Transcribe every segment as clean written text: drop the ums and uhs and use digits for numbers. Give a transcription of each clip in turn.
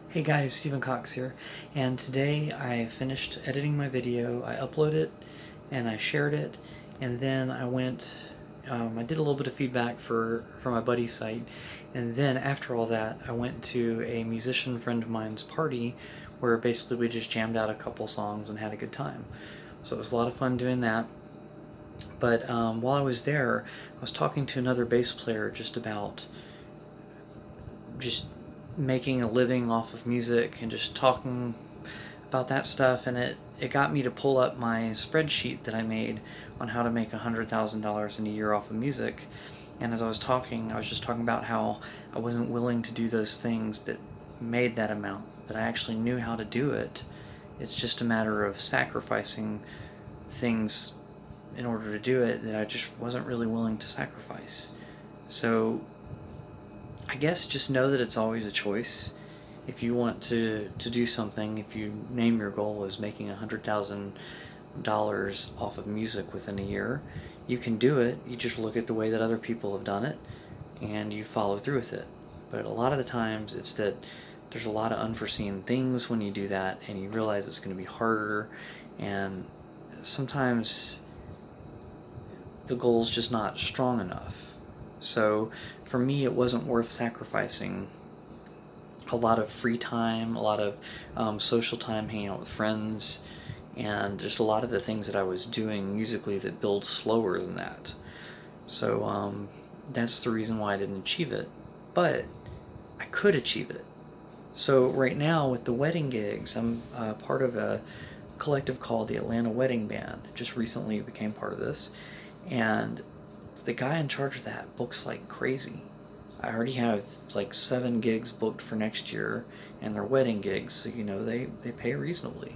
Hey guys, Stephen Cox here, and today I finished editing my video. I uploaded it and I shared it, and then I went, I did a little bit of feedback for my buddy's site, and then after all that I went to a musician friend of mine's party where basically we just jammed out a couple songs and had a good time. So it was a lot of fun doing that. But while I was there, I was talking to another bass player just about just making a living off of music and just talking about that stuff, and it got me to pull up my spreadsheet that I made on how to make $100,000 in a year off of music. And as I was talking, I was just talking about how I wasn't willing to do those things that made that amount, that I actually knew how to do it. It's just a matter of sacrificing things in order to do it that I just wasn't really willing to sacrifice. So I guess just know that it's always a choice. If you want to do something, if you name your goal as making $100,000 off of music within a year, you can do it. You just look at the way that other people have done it and you follow through with it. But a lot of the times it's that there's a lot of unforeseen things when you do that, and you realize it's going to be harder, and sometimes the goal's just not strong enough. So for me, it wasn't worth sacrificing a lot of free time, a lot of social time, hanging out with friends, and just a lot of the things that I was doing musically that build slower than that. So that's the reason why I didn't achieve it. But I could achieve it. So right now with the wedding gigs, I'm part of a collective called the Atlanta Wedding Band. Just recently became part of this, and the guy in charge of that books like crazy. I already have like 7 gigs booked for next year, and they're wedding gigs, so they pay reasonably.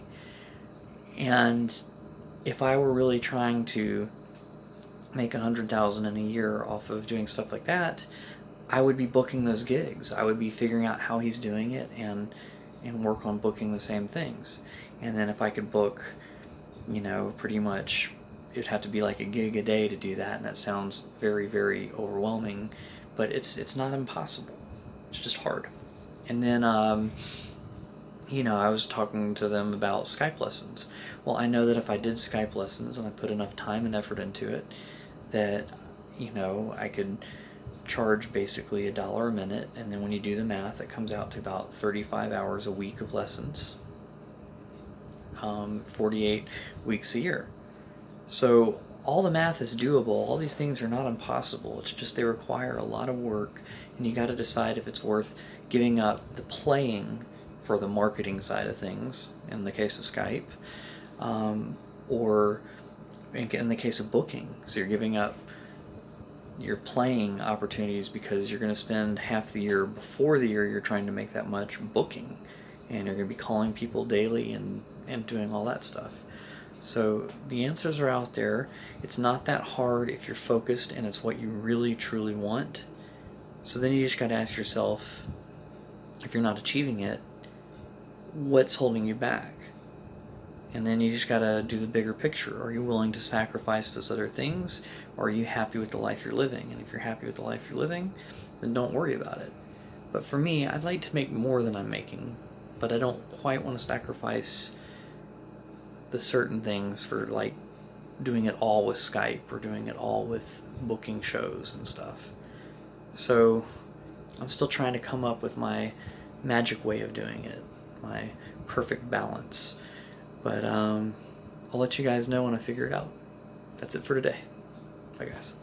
And if I were really trying to make $100,000 in a year off of doing stuff like that, I would be booking those gigs. I would be figuring out how he's doing it and work on booking the same things. And then if I could book, pretty much it'd have to be like a gig a day to do that, and that sounds very, very overwhelming, but it's not impossible. It's just hard. And then I was talking to them about Skype lessons. Well, I know that if I did Skype lessons and I put enough time and effort into it, that I could charge basically $1 a minute, and then when you do the math, it comes out to about 35 hours a week of lessons, 48 weeks a year. So all the math is doable. All these things are not impossible. It's just they require a lot of work, and you got to decide if it's worth giving up the playing for the marketing side of things, in the case of Skype, or in the case of booking. So you're giving up your playing opportunities because you're going to spend half the year before the year you're trying to make that much booking, and you're going to be calling people daily and doing all that stuff. So the answers are out there. It's not that hard if you're focused and it's what you really truly want. So then you just got to ask yourself, if you're not achieving it, what's holding you back? And then you just got to do the bigger picture. Are you willing to sacrifice those other things, or are you happy with the life you're living? And if you're happy with the life you're living, then don't worry about it. But for me, I'd like to make more than I'm making, but I don't quite want to sacrifice the certain things for like doing it all with Skype or doing it all with booking shows and stuff. So I'm still trying to come up with my magic way of doing it, my perfect balance. But I'll let you guys know when I figure it out. That's it for today. Bye guys.